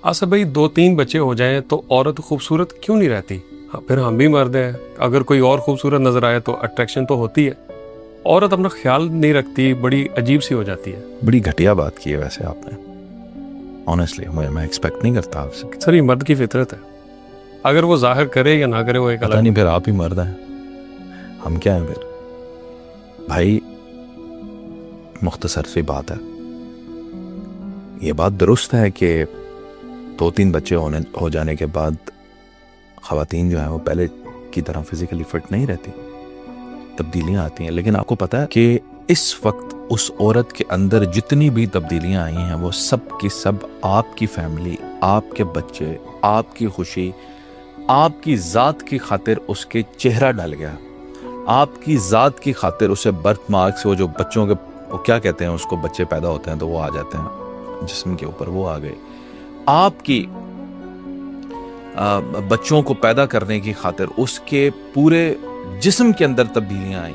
आसफ भाई 2-3 बच्चे हो जाएं तो औरत खूबसूरत क्यों नहीं रहती? फिर हम भी मर्द हैं, अगर कोई और खूबसूरत नजर आए तो अट्रैक्शन तो होती है। औरत अपना ख्याल नहीं रखती, बड़ी अजीब सी हो जाती है। बड़ी घटिया बात की है वैसे आपने, ऑनेस्टली मैं एक्सपेक्ट नहीं करता आपसे। सर ये मर्द की फितरत है, अगर वो जाहिर करे या ना करे वो एक पता अलग। नहीं फिर आप ही मर्द हैं, हम क्या हैं फिर? भाई मुख्तसर सी बात है, ये बात दुरुस्त है कि 2-3 बच्चे हो जाने के बाद ख़वातीन जो है वो पहले की तरह फिजिकली फिट नहीं रहती, तब्दीलियां आती हैं। लेकिन आपको पता है कि इस वक्त उस औरत के अंदर जितनी भी तब्दीलियां आई हैं वो सब की सब आपकी फैमिली, आपके बच्चे, आपकी खुशी, आपकी ज़ात की खातिर उसके चेहरा डाल गया, आपकी ज़ात की खातिर उसे बर्थ मार्क से, वो जो बच्चों के वो क्या कहते हैं उसको, बच्चे पैदा होते हैं तो वो आ जाते हैं जिस्म के ऊपर, वो आ गए। आपकी बच्चों को पैदा करने की खातिर उसके पूरे जिस्म के अंदर तब्दीलियां आई।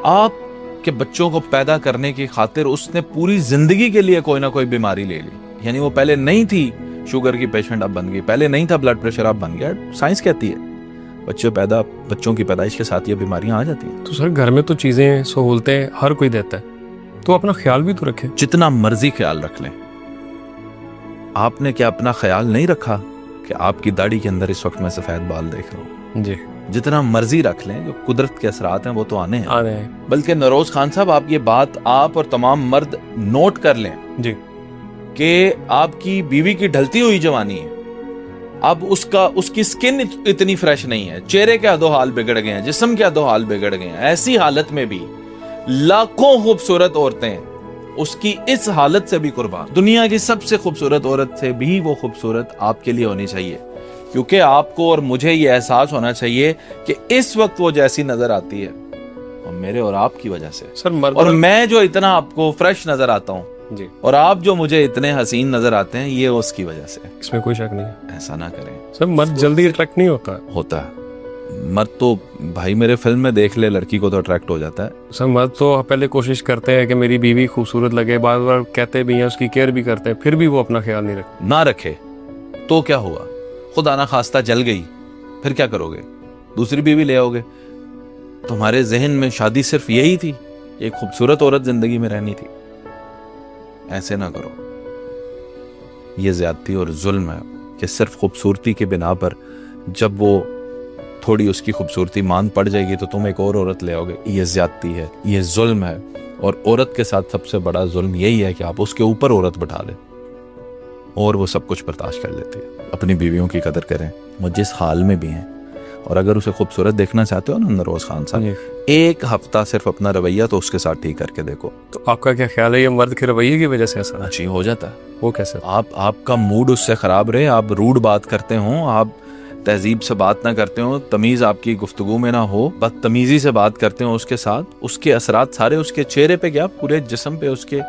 आपके बच्चों को पैदा करने की खातिर उसने पूरी जिंदगी के लिए कोई ना कोई बीमारी ले ली। यानी वो पहले नहीं थी शुगर की पेशेंट, अब बन गई। पहले नहीं था ब्लड प्रेशर, अब बन गया। साइंस कहती है बच्चों की पैदाइश के साथ ये बीमारियां आ जाती हैं। तो सर घर में तो चीजें सहूलतें हर कोई देता है, तो अपना ख्याल भी तो रखे। जितना मर्जी ख्याल रख लें, आपने क्या अपना ख्याल नहीं रखा कि आपकी दाढ़ी के अंदर इस वक्त मैं सफेद बाल देख रहा हूँ? जी, जितना मर्जी रख लें, जो कुदरत के असरात हैं वो तो आने हैं। बल्कि नरोज खान साहब, आप ये बात आप और तमाम मर्द नोट कर लें जी कि आपकी बीवी की ढलती हुई जवानी है, अब उसकी स्किन इतनी फ्रेश नहीं है, चेहरे के अदो हाल बिगड़ गए हैं, जिस्म के अदो हाल बिगड़ गए हैं। ऐसी हालत में भी लाखों खूबसूरत औरतें उसकी इस हालत से भी कुर्बान। दुनिया की सबसे खूबसूरत औरत से भी वो खूबसूरत आपके लिए होनी चाहिए, क्योंकि आपको और मुझे ये एहसास होना चाहिए कि इस वक्त वो जैसी नजर आती है और मेरे और आपकी वजह से। सर मर्द, और मैं जो इतना आपको फ्रेश नजर आता हूँ जी, और आप जो मुझे इतने हसीन नजर आते हैं, ये उसकी वजह से। इसमें कोई शक नहीं है। ऐसा ना करें सर मर्द जल्दी अट्रैक्ट नहीं होता है। मर्द तो भाई मेरे फिल्म में देख ले, लड़की को तो अट्रैक्ट हो जाता है। सर मर्द तो पहले कोशिश करते हैं कि मेरी बीवी खूबसूरत लगे, बार बार कहते भी हैं, उसकी केयर भी करते हैं, फिर भी वो अपना ख्याल नहीं रखते। ना रखे तो क्या हुआ? खुदा ना खास्ता जल गई, फिर क्या करोगे? दूसरी बीवी ले आओगे। तुम्हारे जहन में शादी सिर्फ यही थी, एक खूबसूरत औरत जिंदगी में रहनी थी। ऐसे ना करो, ये ज्यादती और जुल्म है कि सिर्फ खूबसूरती के बिना पर जब वो थोड़ी उसकी खूबसूरती मान पड़ जाएगी तो तुम एक और औरत ले आओगे। ये ज्यादती है, ये जुल्म है। और औरत के साथ सबसे बड़ा जुल्म यही है कि आप उसके ऊपर औरत बैठा दें और वो सब कुछ बर्दाश्त कर लेती है। अपनी बीवियों की कदर करें, वो जिस हाल में भी हैं। और अगर उसे खूबसूरत देखना चाहते हो ना नरोज खान साहब, एक हफ्ता सिर्फ अपना रवैया तो उसके साथ ठीक करके देखो। तो आपका क्या ख्याल है, ये मर्द के रवैये की वजह से ऐसा अच्छी हो जाता है? वो कैसे? आपका मूड उससे खराब रहे, आप रूड बात करते हो, आप तहजीब से बात ना करते हो, तमीज आपकी गुफ्तगू में ना हो, बदतमीजी से बात करते हो उसके साथ, उसके असरात सारे उसके चेहरे पे, क्या पूरे जिस्म पे उसके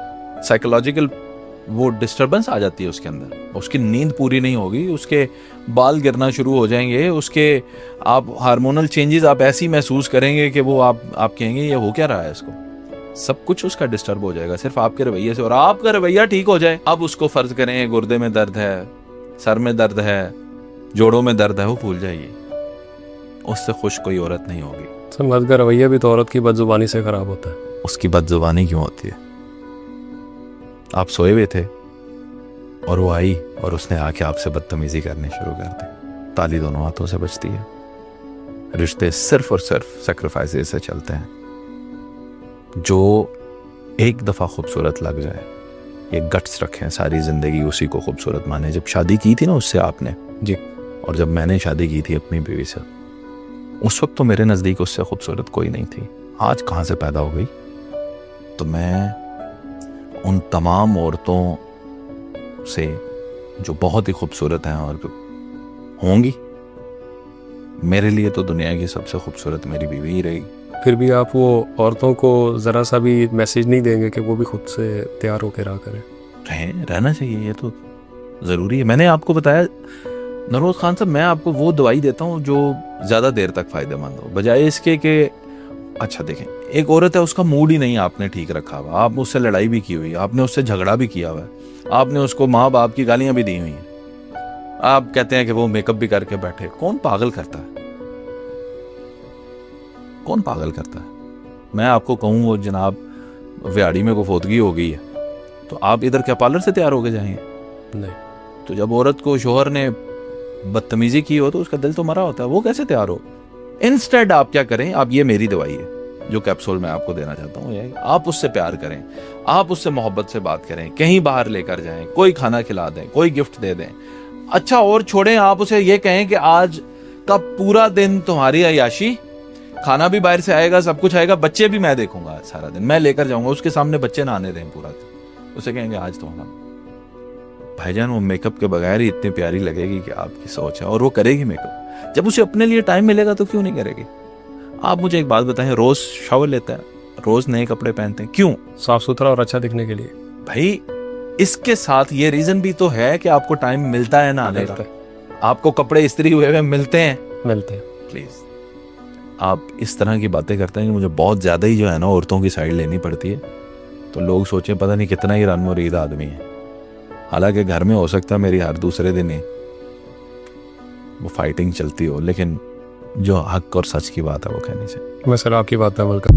साइकोलॉजिकल वो डिस्टर्बेंस आ जाती है उसके अंदर। उसकी नींद पूरी नहीं होगी, उसके बाल गिरना शुरू हो जाएंगे, उसके आप हार्मोनल चेंजेस आप ऐसी महसूस करेंगे कि वो आप कहेंगे ये हो क्या रहा है इसको। सब कुछ उसका डिस्टर्ब हो जाएगा सिर्फ आपके रवैये से। और आपका रवैया ठीक हो जाए, अब उसको फर्ज करें गुर्दे में दर्द है, सर में दर्द है, जोड़ों में दर्द है, वो भूल जाइए, उससे खुश कोई औरत नहीं होगी। सर मर्द का रवैया भी तो औरत की बदजुबानी से खराब होता है। उसकी बदजुबानी क्यों होती है? आप सोए हुए थे और वो आई और उसने आके आपसे बदतमीजी करनी शुरू कर दी। ताली दोनों हाथों से बचती है। रिश्ते सिर्फ और सिर्फ सेक्रीफाइसेस से चलते हैं। जो एक दफा खूबसूरत लग जाए, ये गट्स रखें, सारी जिंदगी उसी को खूबसूरत माने। जब शादी की थी ना उससे आपने जी, और जब मैंने शादी की थी अपनी बीवी से, उस वक्त तो मेरे नज़दीक उससे खूबसूरत कोई नहीं थी। आज कहाँ से पैदा हो गई? तो मैं उन तमाम औरतों से जो बहुत ही खूबसूरत हैं और होंगी, मेरे लिए तो दुनिया की सबसे खूबसूरत मेरी बीवी ही रहेगी। फिर भी आप वो औरतों को ज़रा सा भी मैसेज नहीं देंगे कि वो भी खुद से तैयार होकर रहा करें? रहना चाहिए, ये तो ज़रूरी है। मैंने आपको बताया नरोज खान साहब, मैं आपको वो दवाई देता हूँ जो ज़्यादा देर तक फ़ायदेमंद हो, बजाय इसके कि अच्छा देखें, एक औरत है उसका मूड ही नहीं आपने ठीक रखा हुआ, आपने उससे लड़ाई भी की हुई, आपने उससे झगड़ा भी किया हुआ है, आपने उसको माँ बाप की गालियां भी दी हुई हैं। आप कहते हैं कि वो मेकअप भी करके बैठे। कौन पागल करता है? कौन पागल करता है? मैं आपको कहूँ वो जनाब व्याड़ी में को फोतगी हो गई है, तो आप इधर क्या पार्लर से तैयार होके जाएंगे? नहीं। तो जब औरत को शोहर ने बदतमीजी की हो तो उसका दिल तो मरा होता है, वो कैसे तैयार हो? इंस्टेड आप क्या करें, आप ये मेरी दवाई है जो कैप्सूल मैं आपको देना चाहता हूँ, आप उससे प्यार करें, आप उससे मोहब्बत से बात करें, कहीं बाहर लेकर जाएं, कोई खाना खिला दें, कोई गिफ्ट दे दें। अच्छा और छोड़ें, आप उसे ये कहें कि आज का पूरा दिन तुम्हारी अय्याशी, खाना भी बाहर से आएगा, सब कुछ आएगा, बच्चे भी मैं देखूंगा सारा दिन, मैं लेकर जाऊंगा, उसके सामने बच्चे नहाने दें पूरा दिन, उसे कहेंगे आज तुम्हारा। भाईजान वो मेकअप के बगैर ही इतनी प्यारी लगेगी कि आपकी सोच है, और वो करेगी मेकअप। जब उसे अपने लिए टाइम मिलेगा तो क्यों नहीं करेगी? आप मुझे एक बात बताएं, रोज शावर लेता है, रोज नए कपड़े पहनते हैं, क्यों? साफ सुथरा और अच्छा दिखने के लिए। भाई इसके साथ ये रीजन भी तो है कि आपको टाइम मिलता है ना आने का, आपको कपड़े इस्त्री हुए मिलते हैं। प्लीज आप इस तरह की बातें करते हैं कि मुझे बहुत ज्यादा ही जो है ना औरतों की साइड लेनी पड़ती है, तो लोग सोचें पता नहीं कितना ही रनमुरीद आदमी है। हालांकि घर में हो सकता है मेरी हर दूसरे दिन ही वो फाइटिंग चलती हो, लेकिन जो हक और सच की बात है वो कहनी चाहिए। मैं सर आपकी बात पे अमल कर